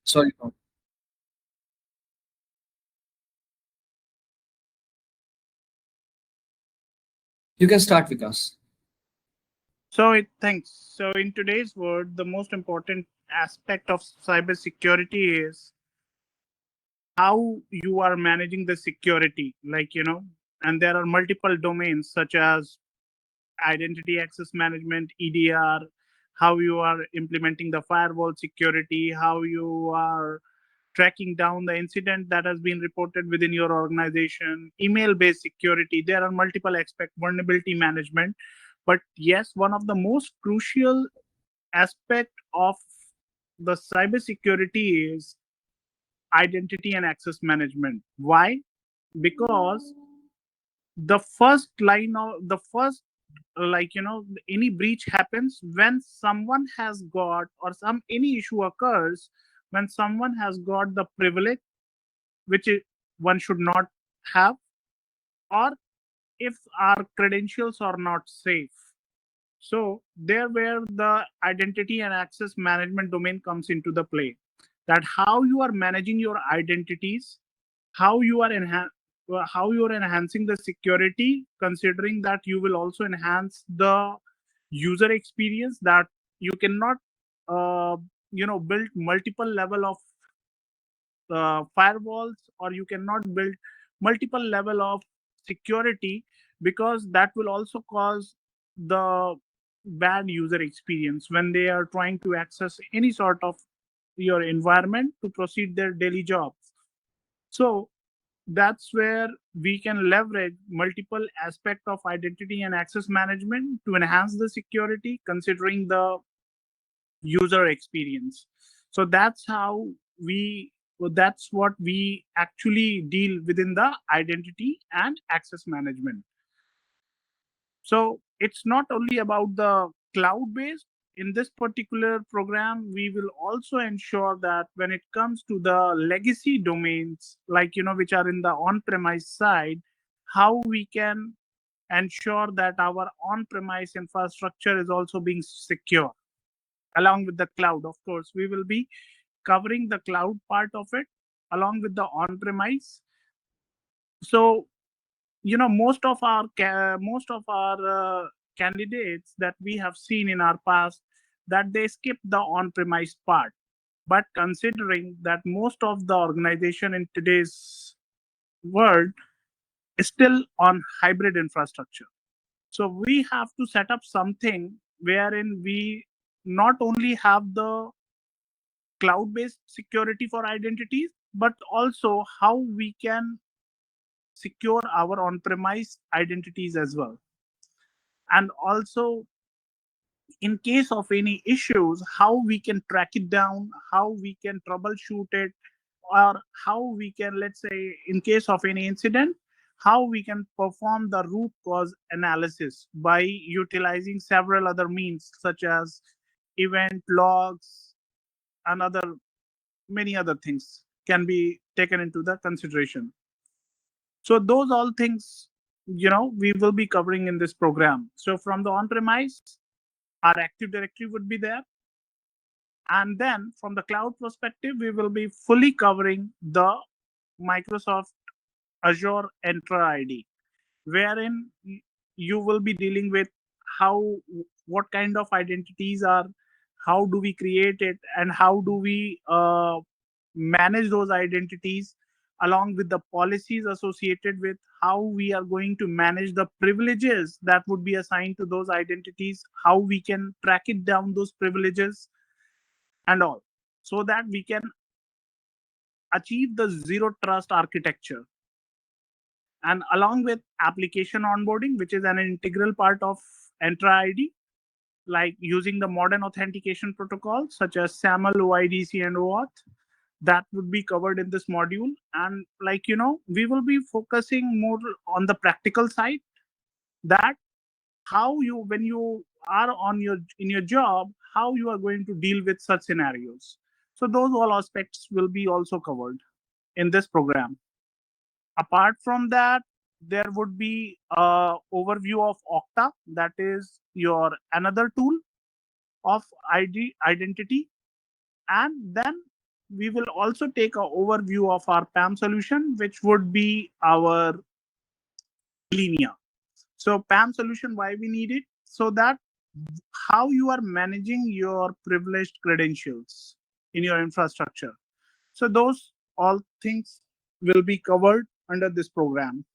Sorry. No. You can start, Vikas. Thanks. So in today's world, the most important aspect of cybersecurity is how you are managing the security. And there are multiple domains such as identity access management, EDR, how you are implementing the firewall security, how you are tracking down the incident that has been reported within your organization, email based security. There are multiple aspects, vulnerability management. But yes, one of the most crucial aspect of the cybersecurity is identity and access management. Why? Because the first line of the first any breach happens when someone has got or some any issue occurs when someone has got the privilege which one should not have, or if our credentials are not safe. So there where the identity and access management domain comes into the play, that how you are managing your identities, how you are how you are enhancing the security, considering that you will also enhance the user experience, that you cannot uh, build multiple level of firewalls, or you cannot build multiple level of security, because that will also cause the bad user experience when they are trying to access any sort of your environment to proceed their daily jobs. So that's where we can leverage multiple aspect of identity and access management to enhance the security, considering the user experience. So that's what we actually deal within the identity and access management. So it's not only about the cloud based. In this particular program, we will also ensure that when it comes to the legacy domains, which are in the on premise side, how we can ensure that our on premise infrastructure is also being secure along with the cloud. Of course, we will be covering the cloud part of it along with the on premise. So most of our candidates that we have seen in our past, that they skip the on premise part. But considering that most of the organization in today's world is still on hybrid infrastructure, so we have to set up something wherein we not only have the cloud based security for identities, but also how we can secure our on premise identities as well. And also, in case of any issues, how we can track it down, how we can troubleshoot it, or how we can, let's say, in case of any incident, how we can perform the root cause analysis by utilizing several other means such as event logs and other many other things can be taken into the consideration. So those all things, we will be covering in this program. So from the on premise, our active directory would be there, and then from the cloud perspective, we will be fully covering the Microsoft Azure Entra ID, wherein you will be dealing with how, what kind of identities are, how do we create it, and how do we manage those identities, along with the policies associated with how we are going to manage the privileges that would be assigned to those identities, how we can track it down those privileges and all, so that we can achieve the zero trust architecture. And along with application onboarding, which is an integral part of Entra ID, like using the modern authentication protocols such as SAML, OIDC, and OAuth, that would be covered in this module. And we will be focusing more on the practical side, that how you, when you are on your in your job, how you are going to deal with such scenarios. So those all aspects will be also covered in this program. Apart from that, there would be a overview of Okta, that is your another tool of identity. And then we will also take an overview of our PAM solution, which would be our Delinea. So PAM solution, why we need it? So that how you are managing your privileged credentials in your infrastructure. So those all things will be covered under this program.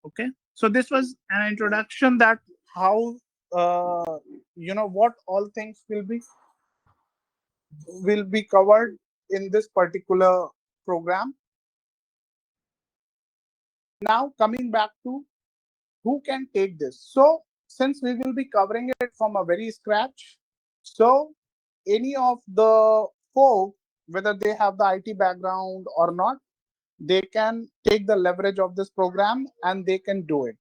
Okay. So this was an introduction that how what all things will be covered in this particular program. Now coming back to who can take this. So since we will be covering it from a very scratch, so any of the folk, whether they have the IT background or not, they can take the leverage of this program and they can do it,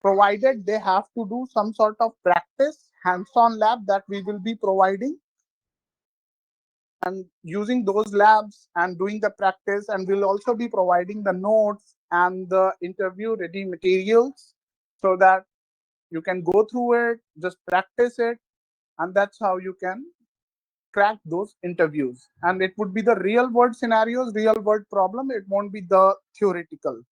provided they have to do some sort of practice hands-on lab that we will be providing, and using those labs and doing the practice, and we'll also be providing the notes and the interview ready materials so that you can go through it, just practice it, and that's how you can crack those interviews. And it would be the real world scenarios, real world problem. It won't be the theoretical.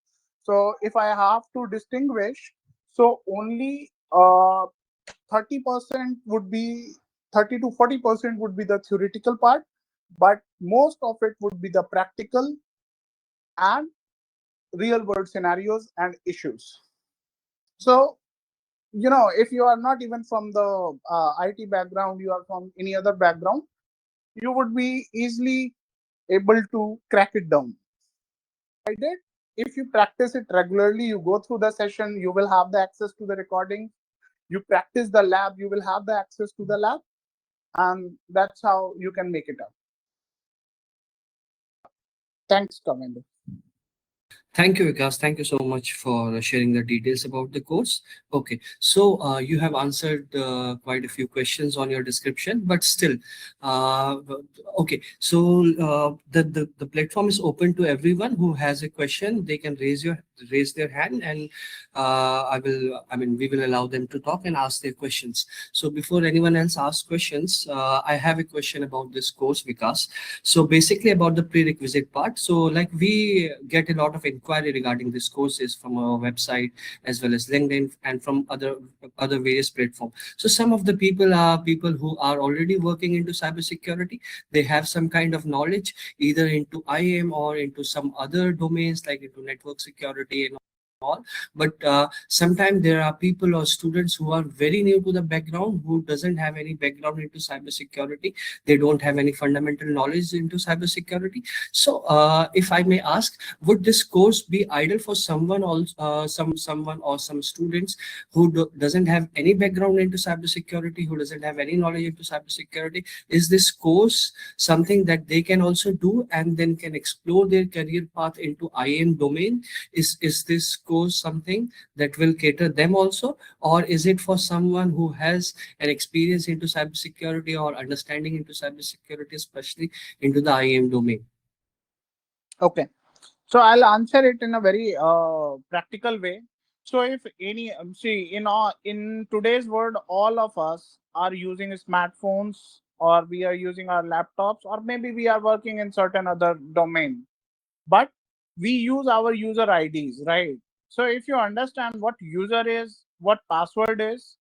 So if I have to distinguish, so only 30% would be 30 to 40% would be the theoretical part, but most of it would be the practical and real world scenarios and issues. So if you are not even from the IT background, you are from any other background, you would be easily able to crack it down. I did. If you practice it regularly, you go through the session, you will have the access to the recording. You practice the lab, you will have the access to the lab, and that's how you can make it up. Thanks, Kavinder. Thank you, Vikas. Thank you so much for sharing the details about the course. Okay, so you have answered quite a few questions on your description, but still, uh, okay. So the platform is open to everyone who has a question. They can raise their hand, and we will allow them to talk and ask their questions. So before anyone else asks questions, I have a question about this course, Vikas. So basically about the prerequisite part. So like we get a lot of inquiry regarding these courses from our website as well as LinkedIn and from other various platforms. So some of the people are people who are already working into cybersecurity. They have some kind of knowledge either into IAM or into some other domains like into network security and all, but sometimes there are people or students who are very new to the background, who doesn't have any background into cybersecurity. They don't have any fundamental knowledge into cybersecurity. So if I may ask, would this course be ideal for someone also, someone or some students who doesn't have any background into cybersecurity, who doesn't have any knowledge into cybersecurity? Is this course something that they can also do and then can explore their career path into IAM domain? Is this course something that will cater them also, or is it for someone who has an experience into cybersecurity or understanding into cybersecurity, especially into the IAM domain? Okay. So I'll answer it in a very practical way. So if any see in today's world, all of us are using smartphones, or we are using our laptops, or maybe we are working in certain other domain, but we use our user IDs, right? So if you understand what user is, what password is,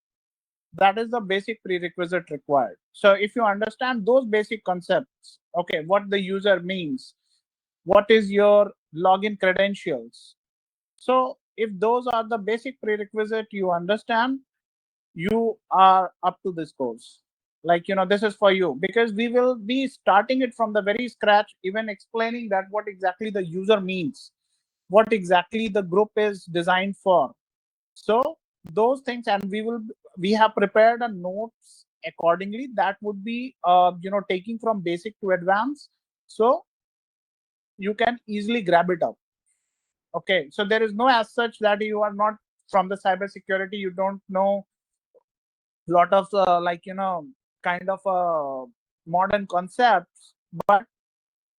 that is the basic prerequisite required. So if you understand those basic concepts, okay, what the user means, what is your login credentials. So if those are the basic prerequisite you understand, you are up to this course. Like, this is for you, because we will be starting it from the very scratch, even explaining that what exactly the user means, what exactly the group is designed for. So those things, and we have prepared a notes accordingly that would be taking from basic to advanced, so you can easily grab it up. Okay, so there is no as such that you are not from the cybersecurity, you don't know lot of kind of modern concepts, but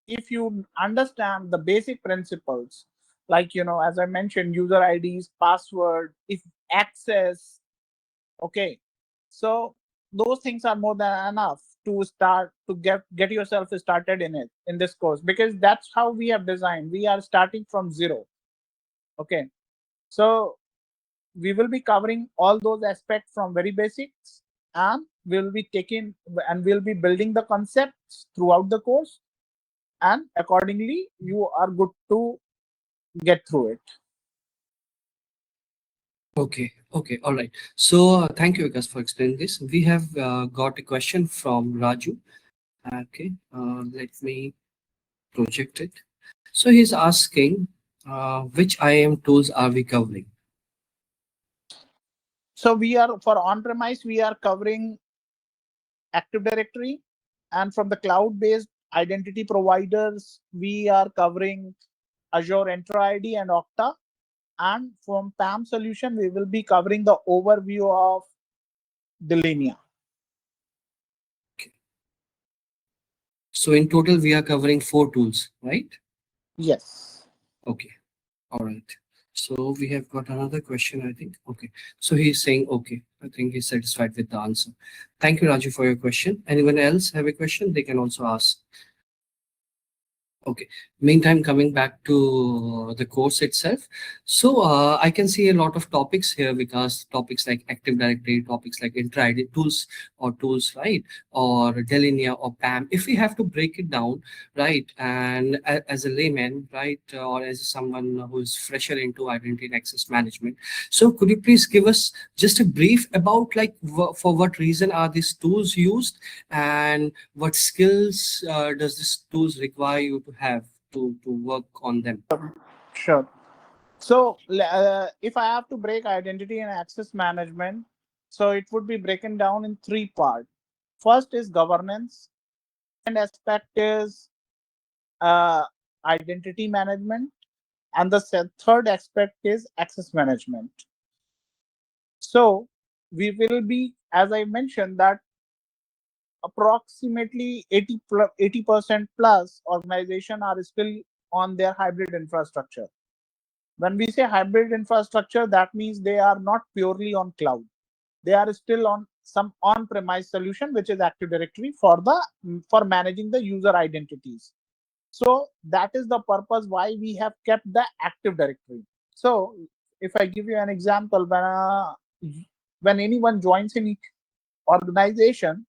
if you understand the basic principles, like as I mentioned, user IDs, password, if access, okay, so those things are more than enough. to start to get yourself started in this course, because that's how we have designed. We are starting from zero. Okay, so we will be covering all those aspects from very basics, and we'll be building the concepts throughout the course, and accordingly you are good to get through it. Okay, okay, all right. So thank you, Vikas, for explaining this. We have got a question from Raju. Okay, let me project it. So he's asking, which IAM tools are we covering? So we are, for on-premise, we are covering Active Directory, and from the cloud-based identity providers, we are covering Azure Entra ID and Okta. And from PAM solution, we will be covering the overview of Delinea. Okay. So in total, we are covering 4 tools, right? Yes. Okay, all right. So we have got another question, I think. Okay, so he's saying, okay, I think he's satisfied with the answer. Thank you, Raju, for your question. Anyone else have a question? They can also ask. Okay. Meantime, coming back to the course itself. So I can see a lot of topics here, because topics like Active Directory, topics like Entra ID tools or tools, right? Or Delinea or PAM. If we have to break it down, right? And as a layman, right? Or as someone who is fresher into identity and access management. So could you please give us just a brief about like for what reason are these tools used, and what skills does this tools require you to have to work on them? Sure. So if I have to break identity and access management, so it would be broken down in 3 parts. First is governance, and aspect is identity management, and the third aspect is access management. So we will be, as I mentioned, that approximately 80% plus organization are still on their hybrid infrastructure. When we say hybrid infrastructure, that means they are not purely on cloud. They are still on some on-premise solution, which is Active Directory for managing the user identities. So that is the purpose why we have kept the Active Directory. So if I give you an example, when anyone joins any organization,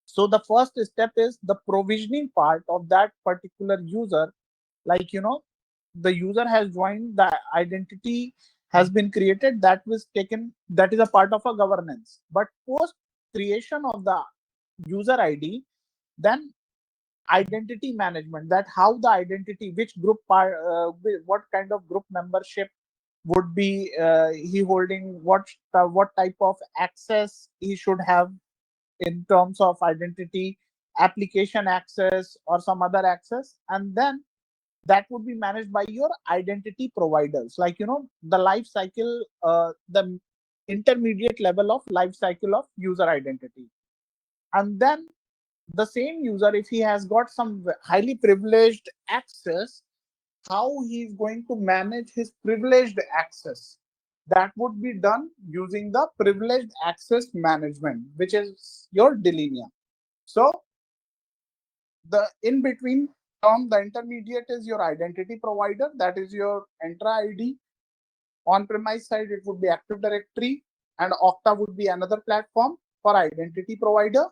so the first step is the provisioning part of that particular user. Like, the user has joined, the identity has been created, that was taken, that is a part of a governance. But post creation of the user ID, then identity management, that how the identity, which group part, what kind of group membership would be he holding, what type of access he should have in terms of identity, application access or some other access, and then that would be managed by your identity providers, like the life cycle, the intermediate level of life cycle of user identity. And then the same user, if he has got some highly privileged access, how he is going to manage his privileged access, that would be done using the privileged access management, which is your Delinea. So the in between term, the intermediate is your identity provider, that is your Entra ID. On premise side, it would be Active Directory, and Okta would be another platform for identity provider.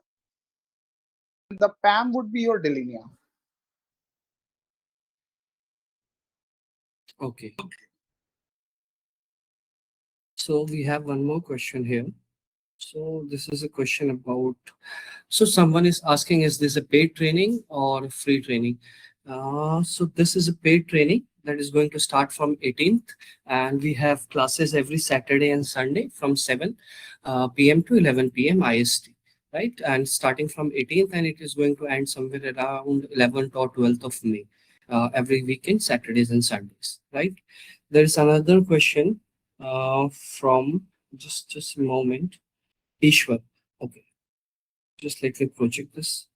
The PAM would be your Delinea. Okay. So we have one more question here. So this is a question about, so someone is asking, is this a paid training or a free training? So this is a paid training that is going to start from 18th, and we have classes every Saturday and Sunday from 7 p.m. to 11 p.m. IST, right? And starting from 18th, and it is going to end somewhere around 11th or 12th of May, every weekend, Saturdays and Sundays, right? There is another question from, just a moment. Ishwar. Okay. Just let me project this.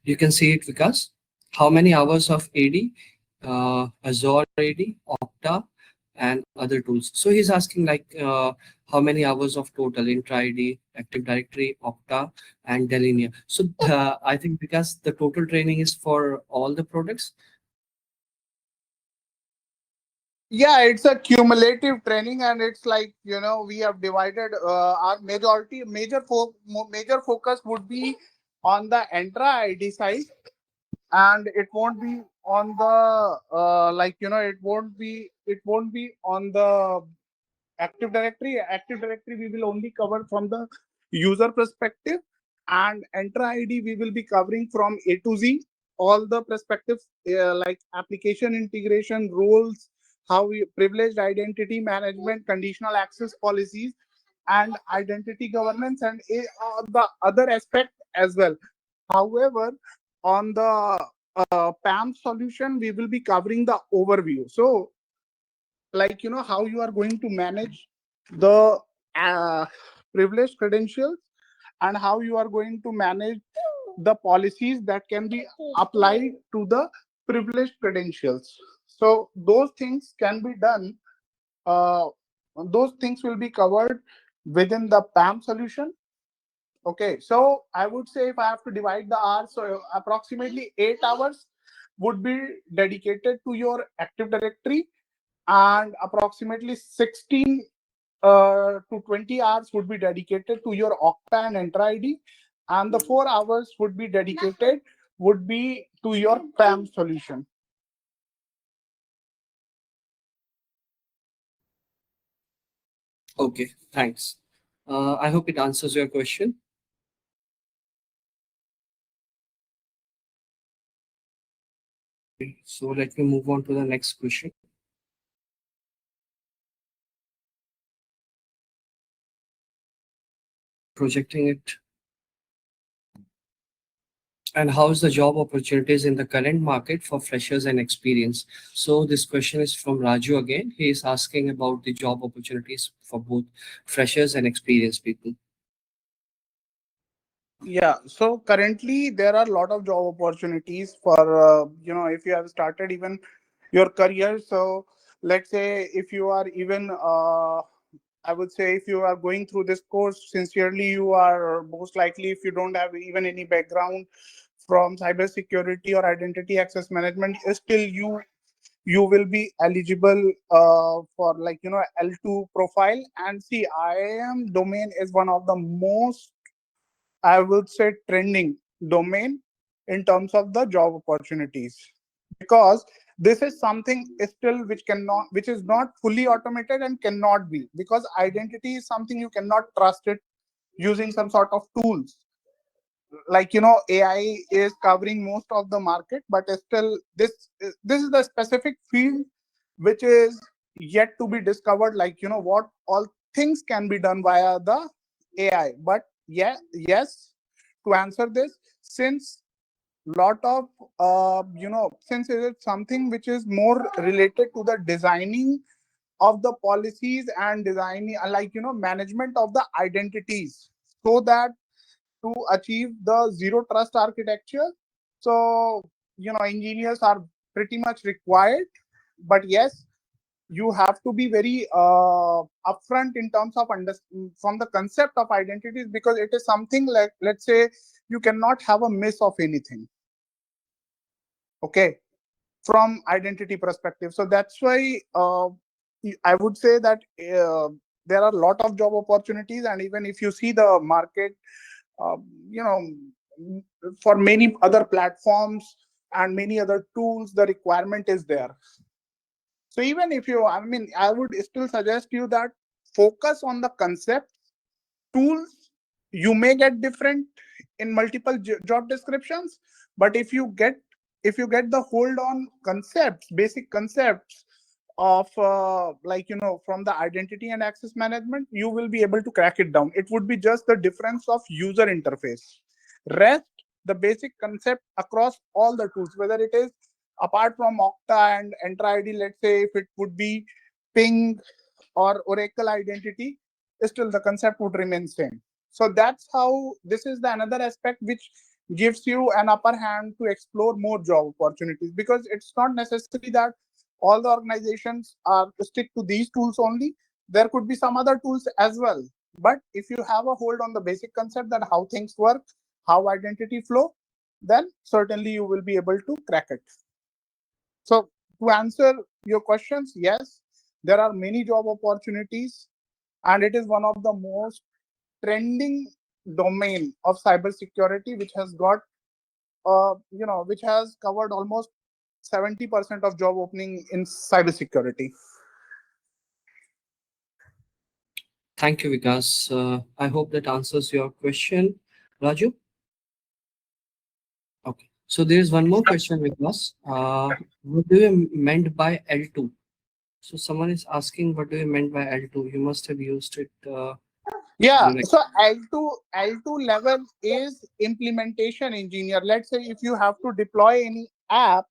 You can see it, Vikas. How many hours of AD, Azure AD, Okta, and other tools. So he's asking like how many hours of total Entra ID, Active Directory, Okta, and Delinea. So I think because the total training is for all the products. Yeah, it's a cumulative training, and it's like, we have divided our major focus would be on the Entra ID side, and it won't be on the it won't be on the Active Directory. Active Directory we will only cover from the user perspective, and Entra ID we will be covering from A to Z, all the perspectives, like application integration, roles, how we privileged identity management, conditional access policies, and identity governance, and the other aspect as well. However, on the PAM solution, we will be covering the overview. So, like, how you are going to manage the uh, privileged credentials, and how you are going to manage the policies that can be applied to the privileged credentials. So those things can be done. Uh, those things will be covered within the PAM solution. Okay, so I would say if I have to divide the hours, so approximately 8 hours would be dedicated to your Active Directory, and approximately 16 to 20 hours would be dedicated to your Okta and Entra ID, and the 4 hours would be to your PAM solution. Okay, thanks. I hope it answers your question. So let me move on to the next question. Projecting it. And how is the job opportunities in the current market for freshers and experience? So this question is from Raju again. He is asking about the job opportunities for both freshers and experienced people. Yeah, so currently there are a lot of job opportunities for, if you have started even your career. So let's say if you are even, I would say if you are going through this course sincerely, you are most likely, if you don't have even any background from cybersecurity or identity access management, still you will be eligible for, like, L2 profile. And see, IAM domain is one of the most, I would say, trending domain in terms of the job opportunities, because this is something still which is not fully automated and cannot be, because identity is something you cannot trust it using some sort of tools. Like, AI is covering most of the market, but still this is the specific field which is yet to be discovered, like, what all things can be done via the AI. But yeah, yes, to answer this, since lot of since it is something which is more related to the designing of the policies and designing, like, management of the identities, so that to achieve the zero trust architecture. So, engineers are pretty much required. But yes, you have to be very upfront in terms of from the concept of identities, because it is something like, let's say, you cannot have a miss of anything. Okay, from identity perspective. So that's why I would say that there are a lot of job opportunities, and even if you see the market, uh, you know, for many other platforms and many other tools, the requirement is there. So even if you, I would still suggest you that focus on the concept. Tools you may get different in multiple job descriptions, but if you get the hold on concepts, basic concepts of, like, from the identity and access management, you will be able to crack it down. It would be just the difference of user interface. Rest, the basic concept across all the tools, whether it is apart from Okta and Entra ID, let's say if it would be Ping or Oracle identity, still the concept would remain same. So that's how, this is the another aspect which gives you an upper hand to explore more job opportunities, because it's not necessary that all the organizations are stick to these tools only. There could be some other tools as well. But if you have a hold on the basic concept that how things work, how identity flow, then certainly you will be able to crack it. So to answer your questions, yes, there are many job opportunities, and it is one of the most trending domain of cybersecurity, which has got, which has covered almost 70% of job opening in cybersecurity. Thank you, Vikas. I hope that answers your question, Raju. Okay. So there's one more question, Vikas. What do you meant by L2? So someone is asking, what do you meant by L2? You must have used it. Yeah, During. so L2 level is implementation engineer. Let's say if you have to deploy any app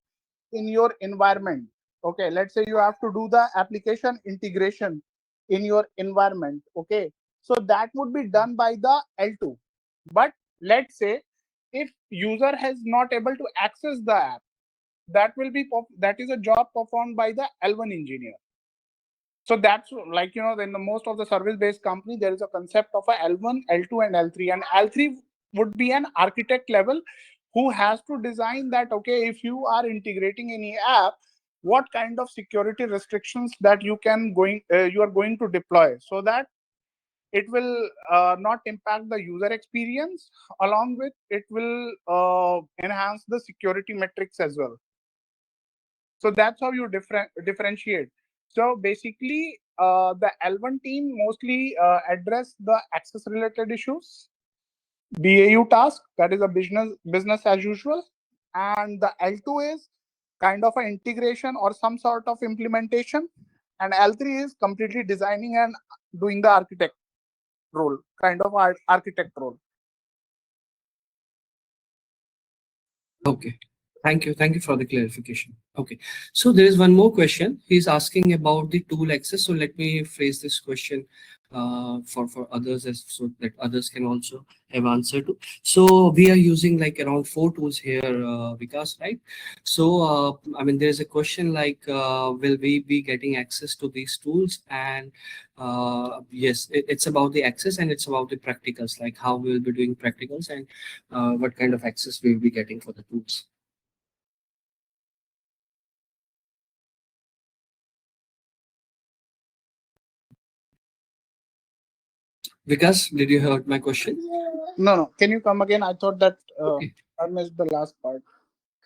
in your environment, okay, let's say you have to do the application integration in your environment, okay, so that would be done by the L2. But let's say if user has not able to access the app, that is a job performed by the L1 engineer. So that's like, in the most of the service-based company, there is a concept of a L1, L2, and L3. And L3 would be an architect level who has to design that, okay, if you are integrating any app, what kind of security restrictions that you are going to deploy so that it will not impact the user experience. Along with it will enhance the security metrics as well. So that's how you differentiate. So basically, the L1 team mostly address the access related issues, BAU task, that is a business as usual, and the L2 is kind of an integration or some sort of implementation, and L3 is completely designing and doing the architect role, kind of architect role. Okay. Thank you. Thank you for the clarification. Okay. So there is one more question. He's asking about the tool access. So let me phrase this question for others so that others can also have answer to. So we are using like around 4 tools here, Vikas, right? So I mean, there's a question like, will we be getting access to these tools? And yes, it's about the access and it's about the practicals, like how we will be doing practicals and what kind of access we will be getting for the tools. Vikas, did you heard my question? No. Can you come again? I thought that Okay. I missed the last part.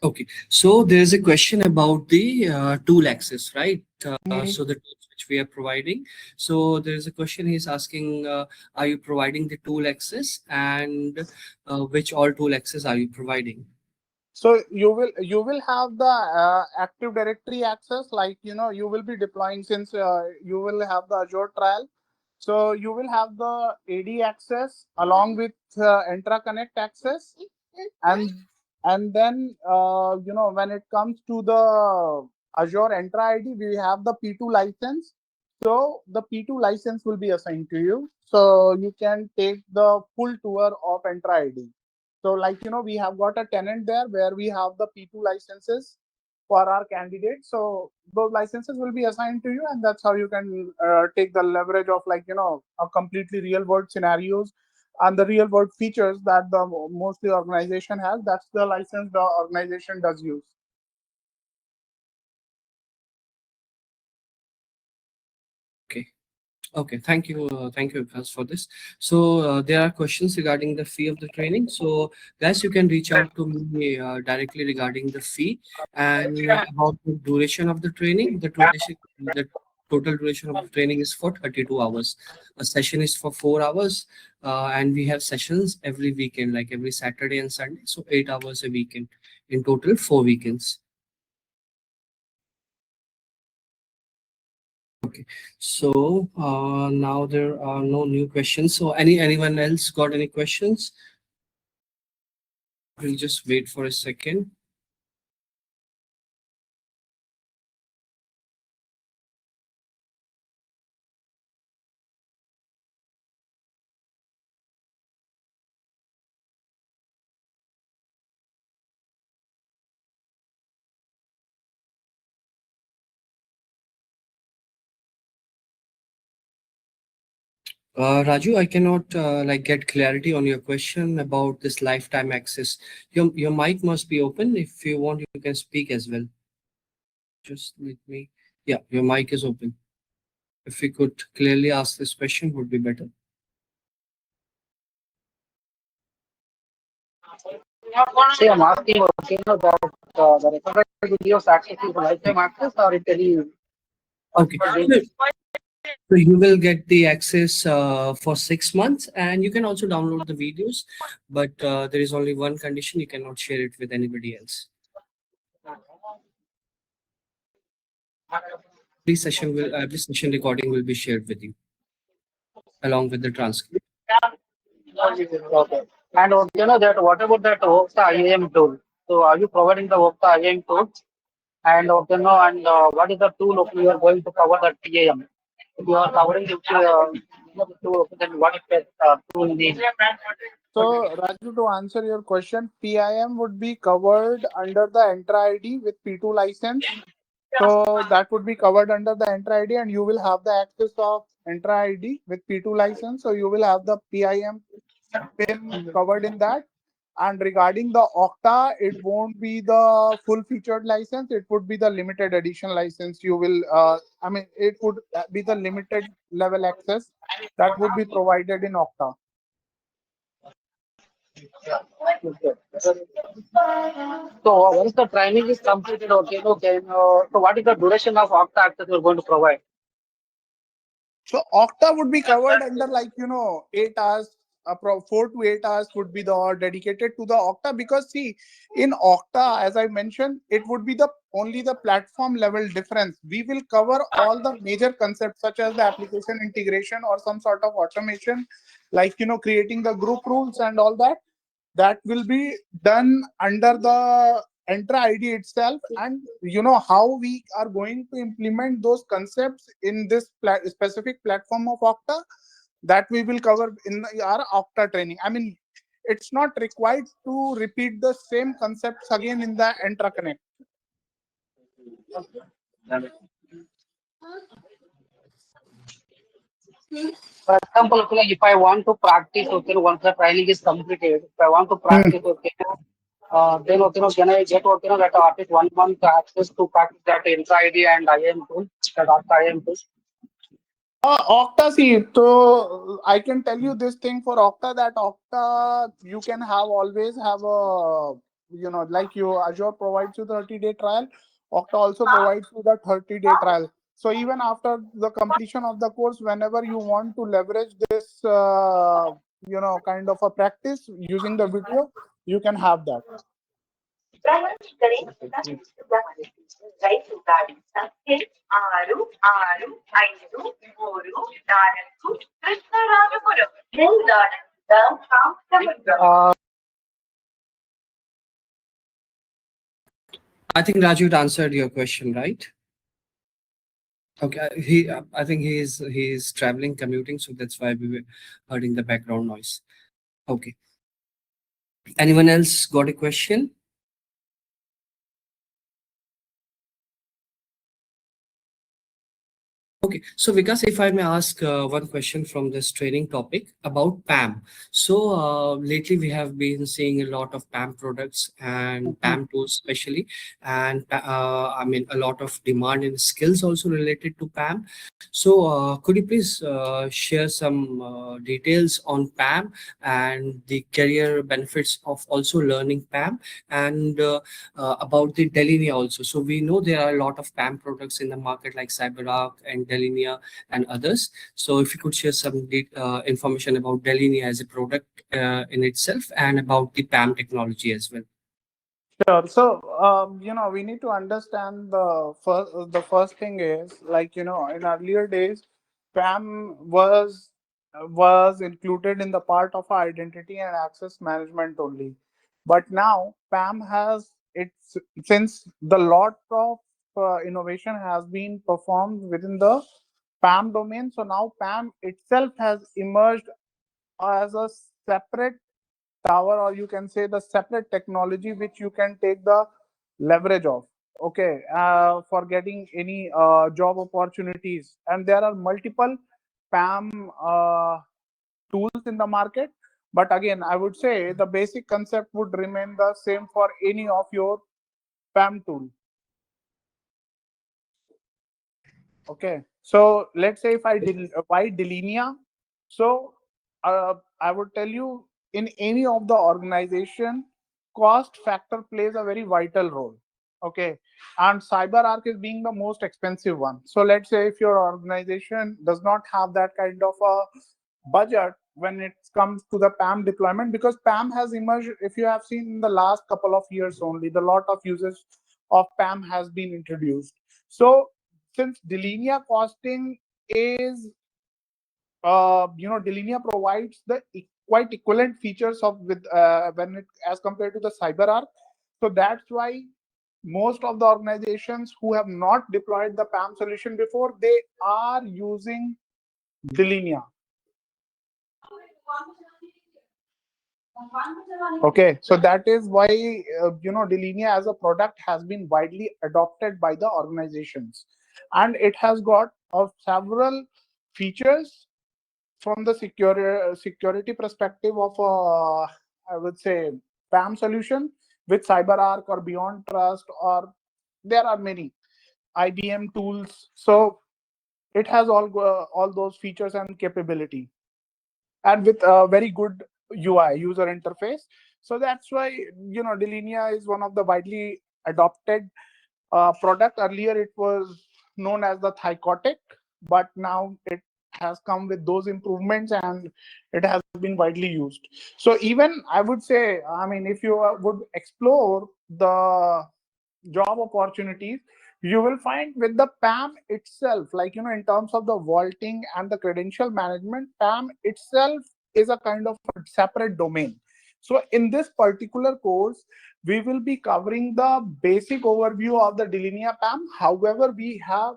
Okay. So there is a question about the tool access, right? So the tools which we are providing. So there is a question he's asking, are you providing the tool access and which all tool access are you providing? So you will have the Active Directory access, like you will be deploying, since you will have the Azure trial. So you will have the AD access along with Entra Connect access, and then when it comes to the Azure Entra ID, we have the P2 license. So the P2 license will be assigned to you, so you can take the full tour of Entra ID. So like, we have got a tenant there where we have the P2 licenses for our candidates. So those licenses will be assigned to you, and that's how you can take the leverage of, like, a completely real world scenarios and the real world features that the mostly organization has. That's the license the organization does use. Okay. Okay, thank you, Vikas, for this. So there are questions regarding the fee of the training. So guys, you can reach out to me directly regarding the fee and about the duration of the training. The total duration of the training is for 32 hours. A session is for 4 hours, and we have sessions every weekend, like every Saturday and Sunday. So 8 hours a weekend. In total, 4 weekends. Okay, so now there are no new questions. So anyone else got any questions? We'll just wait for a second. Raju, I cannot like get clarity on your question about this lifetime access. Your mic must be open. If you want, you can speak as well. Just let me. Yeah, your mic is open. If we could clearly ask this question, would be better. See, I'm asking, okay, that the recommended videos access is lifetime access or it any Okay. So you will get the access for 6 months, and you can also download the videos, but there is only one condition: you cannot share it with anybody else. Every session recording will be shared with you along with the transcript. okay. And that what about that Okta IAM tool? So are you providing the Okta IAM tool? And and what is the tool you are going to cover that PAM? If you are covering the tool, then what is that tool name? So, Raju, to answer your question, PIM would be covered under the Entra ID with P2 license. So that would be covered under the Entra ID, and you will have the access of Entra ID with P2 license. So you will have the PIM pin covered in that. And regarding the Okta, it won't be the full featured license. It would be the limited edition license. You will, it would be the limited level access that would be provided in Okta. Okay. So once the training is completed, so what is the duration of Okta access you are going to provide? So Okta would be covered under 8 hours. 4 to 8 hours would be the dedicated to the Okta, because see, in Okta, as I mentioned, it would be the only the platform level difference. We will cover all the major concepts such as the application integration or some sort of automation, like creating the group rules and all that. That will be done under the Entra ID itself, and how we are going to implement those concepts in this specific platform of Okta, that we will cover in our Okta training. I mean, it's not required to repeat the same concepts again in the Entra Connect. For example, okay, like if I want to practice, okay, once the training is completed, if I want to practice, okay, then can I get that at least 1 month access to practice that Entra ID and IAM tool, that Okta IAM tool? Okta, see, so I can tell you this thing for Okta, that Okta, you can always have a, like Azure provides you 30-day trial, Okta also provides you the 30-day trial. So even after the completion of the course, whenever you want to leverage this, kind of a practice using the video, you can have that. Uh, I think Raju answered your question, right? Okay, I think he is traveling, commuting, so that's why we were hearing the background noise. Okay. Anyone else got a question? Okay, so Vikas, if I may ask one question from this training topic about PAM. So lately we have been seeing a lot of PAM products and PAM tools, especially, and I mean a lot of demand and skills also related to PAM. So could you please share some details on PAM and the career benefits of also learning PAM, and about the Delinea also. So we know there are a lot of PAM products in the market like CyberArk and Delinea and others. So if you could share some information about Delinea as a product in itself, and about the PAM technology as well. Sure. So, we need to understand the first thing is, like, in earlier days, PAM was included in the part of identity and access management only. But now PAM has its, since the lot of innovation has been performed within the PAM domain. So now PAM itself has emerged as a separate tower, or you can say the separate technology which you can take the leverage of, okay, for getting any job opportunities. And there are multiple PAM tools in the market. But again, I would say the basic concept would remain the same for any of your PAM tool. Okay, so let's say if why Delinea? So I would tell you, in any of the organization, cost factor plays a very vital role. Okay, and CyberArk is being the most expensive one. So let's say if your organization does not have that kind of a budget when it comes to the PAM deployment, because PAM has emerged, if you have seen in the last couple of years only, the lot of uses of PAM has been introduced. So since Delinea costing is, Delinea provides the quite equivalent features of with when it as compared to the CyberArk. So that's why most of the organizations who have not deployed the PAM solution before, they are using Delinea. Okay, so that is why Delinea as a product has been widely adopted by the organizations, and it has got several features from the security perspective of I would say PAM solution with CyberArk or Beyond Trust, or there are many IBM tools. So it has all those features and capability, and with a very good UI, user interface. So that's why Delinea is one of the widely adopted product. Earlier it was known as the Thycotic, but now it has come with those improvements and it has been widely used. So even I would say, I mean, if you would explore the job opportunities, you will find with the PAM itself, like, in terms of the vaulting and the credential management, PAM itself is a kind of a separate domain. So in this particular course, we will be covering the basic overview of the Delinea PAM. However, we have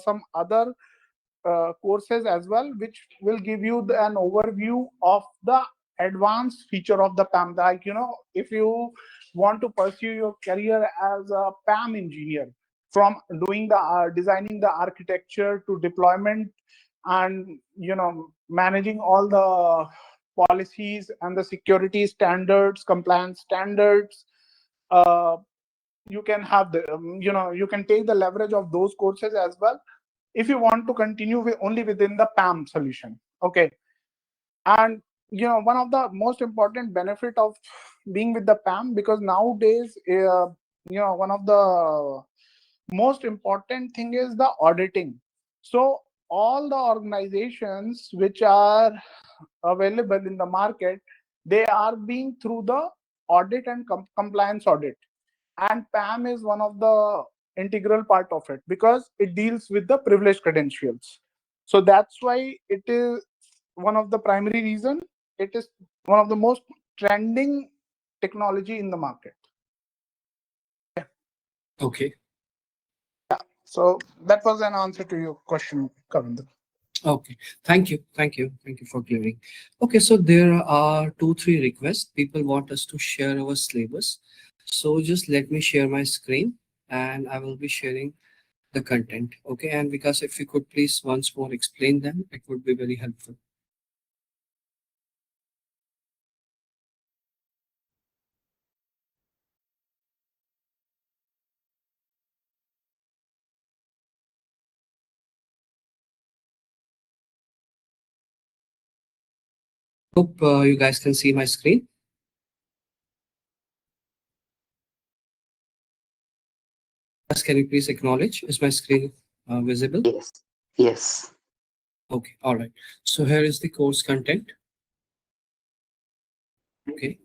some other courses as well, which will give you an overview of the advanced feature of the PAM. Like, if you want to pursue your career as a PAM engineer, from doing the designing the architecture to deployment, and managing all the policies and the security standards, compliance standards, you can have the you can take the leverage of those courses as well if you want to continue only within the PAM solution. Okay, and one of the most important benefit of being with the PAM, because nowadays one of the most important thing is the auditing. So all the organizations which are available in the market, they are being through the audit and compliance audit, and PAM is one of the integral part of it because it deals with the privileged credentials. So that's why it is one of the primary reason. It is one of the most trending technology in the market. Okay. So that was an answer to your question, Kavinder. Okay. Thank you. Thank you. Thank you for clearing. Okay. So there are 2-3 requests. People want us to share our syllabus. So just let me share my screen and I will be sharing the content. Okay. And because if you could please once more explain them, it would be very helpful. Hope you guys can see my screen. Can you please acknowledge? Is my screen visible? Yes. Yes. Okay. All right. So here is the course content. Okay.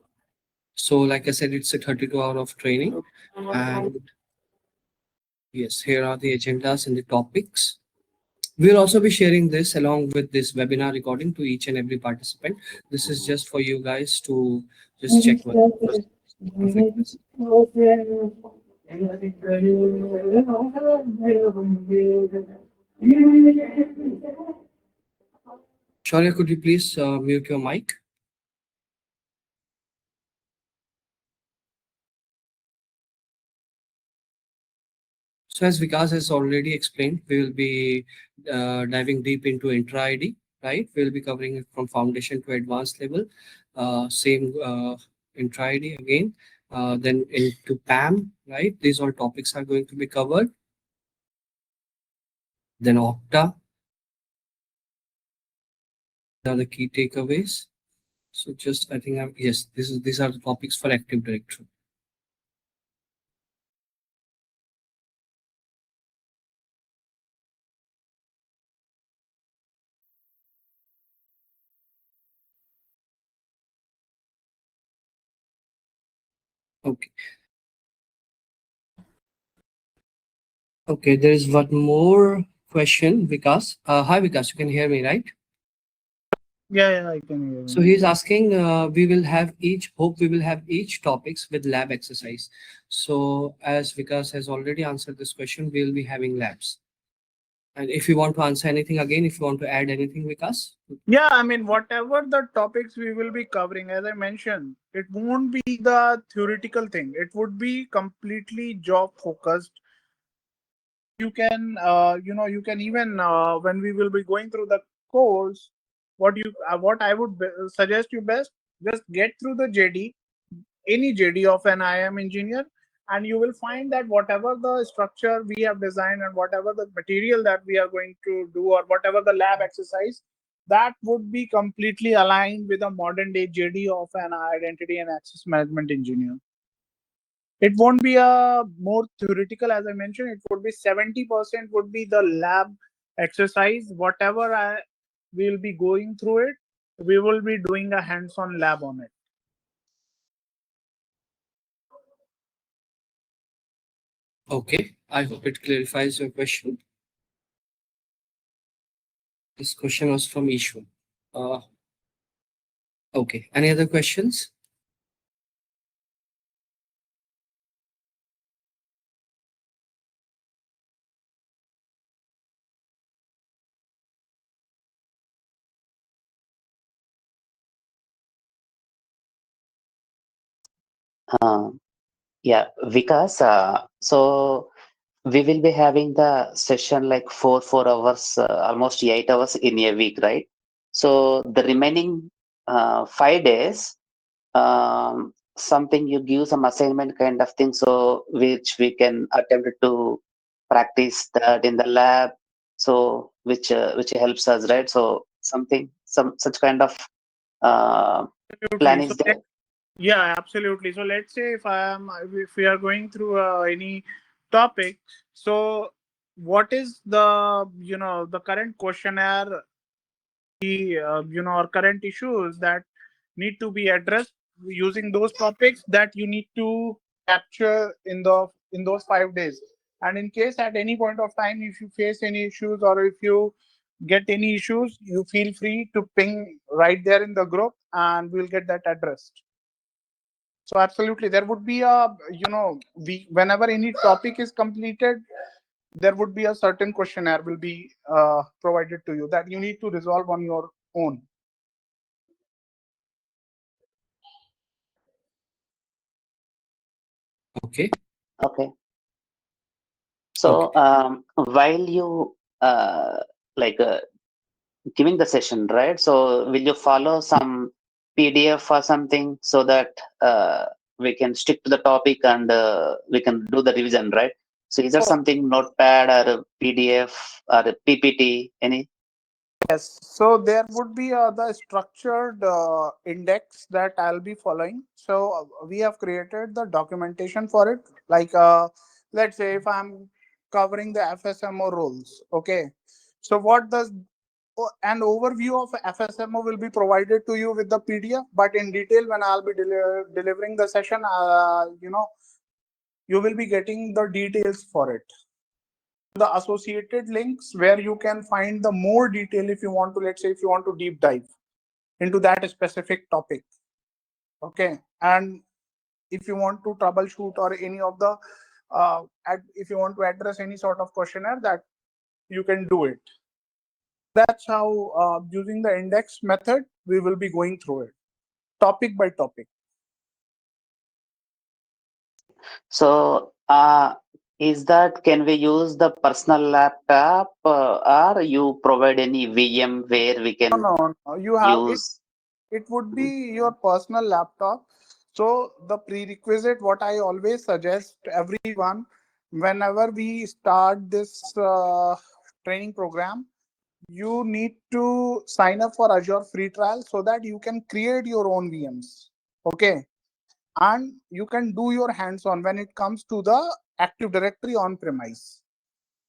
So like I said, it's a 32-hour of training. And yes, here are the agendas and the topics. We'll also be sharing this along with this webinar recording to each and every participant. This is just for you guys to just check what. Perfect. Shaurya, could you please mute your mic? So as Vikas has already explained, we will be diving deep into Entra ID, right? We'll be covering it from foundation to advanced level. Same Entra ID again. Then into PAM, right? These all topics are going to be covered. Then Okta are the key takeaways. So just I think yes, these are the topics for Active Directory. Okay. Okay, there is one more question, Vikas. Hi, Vikas, you can hear me, right? Yeah, I can hear So you. he's asking, hope we will have each topics with lab exercise. So as Vikas has already answered this question, we'll be having labs. And if you want to answer anything again, if you want to add anything, Vikas. Yeah, I mean, whatever the topics we will be covering, as I mentioned, it won't be the theoretical thing. It would be completely job focused. You can, you can even when we will be going through the course, what I would suggest you best, just get through the JD, any JD of an IAM engineer, and you will find that whatever the structure we have designed and whatever the material that we are going to do or whatever the lab exercise, that would be completely aligned with a modern day JD of an identity and access management engineer. It won't be a more theoretical, as I mentioned. It would be 70% would be the lab exercise. Whatever will be going through it, we will be doing a hands-on lab on it. Okay, I hope it clarifies your question. This question was from Ishu. Okay, any other questions? Uh, yeah, Vikas. So we will be having the session like 4 hours, almost 8 hours in a week, right? So the remaining 5 days, something you give some assignment kind of thing, so which we can attempt to practice that in the lab. So which helps us, right? So some such kind of uh, plan Absolutely. is there. Yeah, absolutely. So let's say if we are going through any topic, so what is the the current questionnaire, or current issues that need to be addressed using those topics that you need to capture in those 5 days. And in case at any point of time, if you face any issues or if you get any issues, you feel free to ping right there in the group, and we'll get that addressed. So absolutely, there would be we whenever any topic is completed, there would be a certain questionnaire will be provided to you that you need to resolve on your own. Okay. Okay. So while you like giving the session, right? So will you follow some PDF or something so that we can stick to the topic and we can do the revision, right? So is there something notepad or a PDF or a PPT? Any? Yes, so there would be the structured index that I'll be following. So we have created the documentation for it. Like, let's say if I'm covering the FSMO roles, okay. So what does an overview of FSMO will be provided to you with the PDF, but in detail when I'll be delivering the session, you will be getting the details for it, the associated links where you can find the more detail if you want to, let's say if you want to deep dive into that specific topic. Okay, and if you want to troubleshoot or any of the if you want to address any sort of questionnaire, that you can do it. That's how using the index method we will be going through it topic by topic. So is that can we use the personal laptop or you provide any VM where we can No. You have it. use? It would be your personal laptop. So the prerequisite, what I always suggest everyone, whenever we start this training program, you need to sign up for Azure free trial so that you can create your own VMs. Okay. And you can do your hands-on when it comes to the Active Directory on-premise.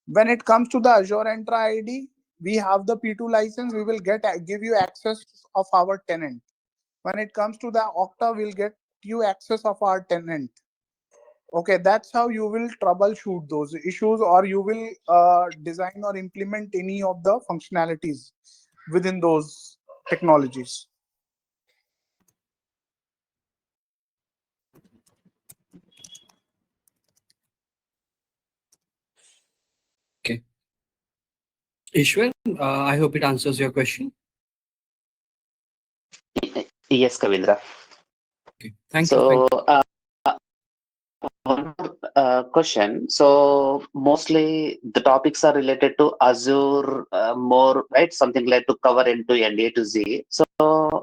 When it comes to the Azure Entra ID, we have the P2 license. We will give you access of our tenant. When it comes to the Okta, we'll get you access of our tenant. Okay, that's how you will troubleshoot those issues, or you will design or implement any of the functionalities within those technologies. Okay. Ishwar, I hope it answers your question. Yes, Kavindra. Okay. Thank you. So one more question. So mostly the topics are related to Azure more, right? Something like to cover into end A to Z. So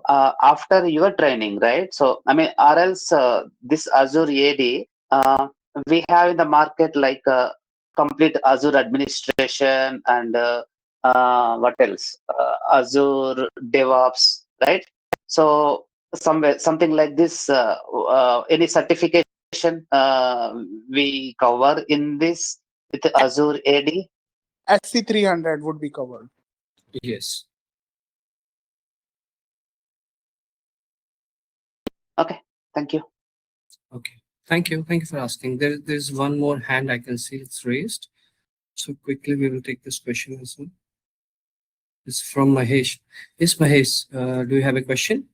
after your training, right? So I mean, or else this Azure AD, we have in the market like complete Azure administration and what else? Azure DevOps, right? So somewhere something like this. Any certification we cover in this with Azure AD? SC300 would be covered. Yes. Okay, thank you. Okay. Thank you. Thank you for asking. There's one more hand I can see it's raised. So quickly we will take this question as well. It's from Mahesh. Yes, Mahesh, do you have a question?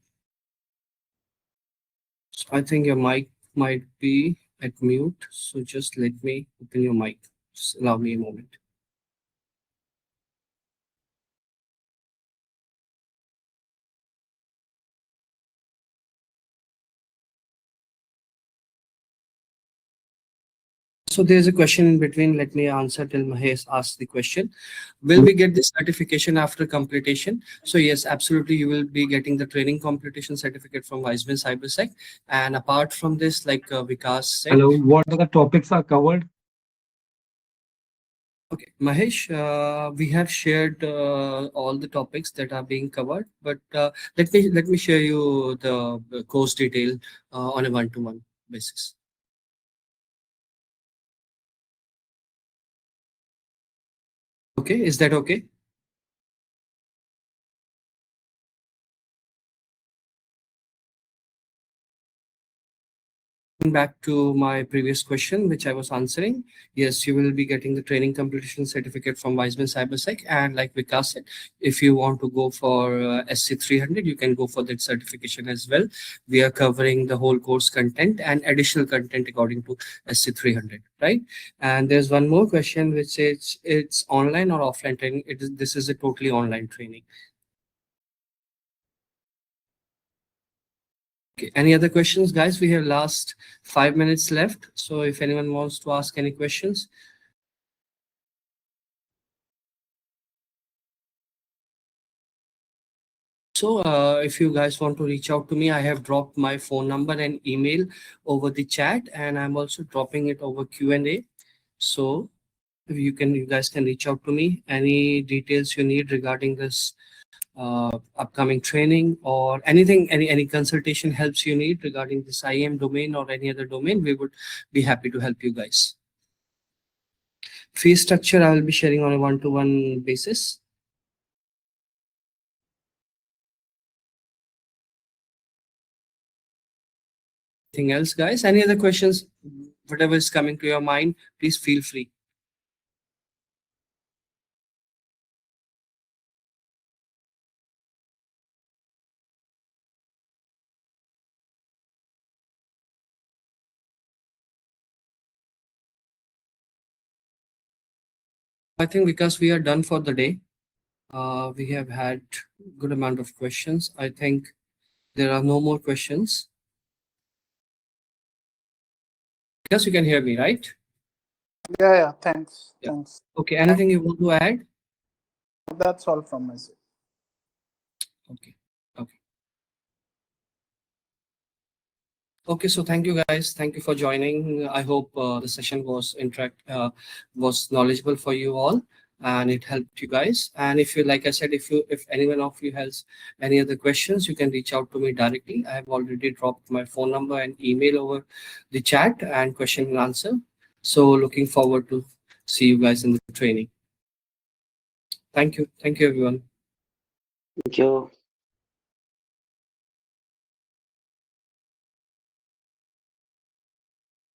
So I think your mic might be at mute. So just let me open your mic. Just allow me a moment. So there's a question in between. Let me answer till Mahesh asks the question. Will we get this certification after completion? So yes, absolutely. You will be getting the training completion certificate from Wiseman CyberSec. And apart from this, like Vikas said. Hello, what are the topics are covered? Okay, Mahesh, we have shared all the topics that are being covered, but let me share you the course detail on a one-to-one basis. Okay, is that okay? Back to my previous question, which I was answering. Yes, you will be getting the training completion certificate from Wiseman CyberSec. And like Vikas said, if you want to go for SC300, you can go for that certification as well. We are covering the whole course content and additional content according to SC300, right? And there's one more question which says it's online or offline training. This is a totally online training. Okay, any other questions, guys? We have last 5 minutes left. So if anyone wants to ask any questions. So if you guys want to reach out to me, I have dropped my phone number and email over the chat, and I'm also dropping it over Q&A. So you guys can reach out to me. Any details you need regarding this upcoming training or anything, any consultation helps you need regarding this IAM domain or any other domain, we would be happy to help you guys. Fee structure I will be sharing on a one-to-one basis. Anything else, guys? Any other questions? Whatever is coming to your mind, please feel free. I think because we are done for the day, we have had good amount of questions. I think there are no more questions. Yes, you can hear me, right? Yeah. Thanks. Yeah. Thanks. Okay, anything you want to add? That's all from my side. Okay. Okay. Okay, so thank you guys. Thank you for joining. I hope the session was knowledgeable for you all, and it helped you guys. And if you, like I said, if anyone of you has any other questions, you can reach out to me directly. I have already dropped my phone number and email over the chat and question and answer. So looking forward to see you guys in the training. Thank you. Thank you, everyone. Thank you.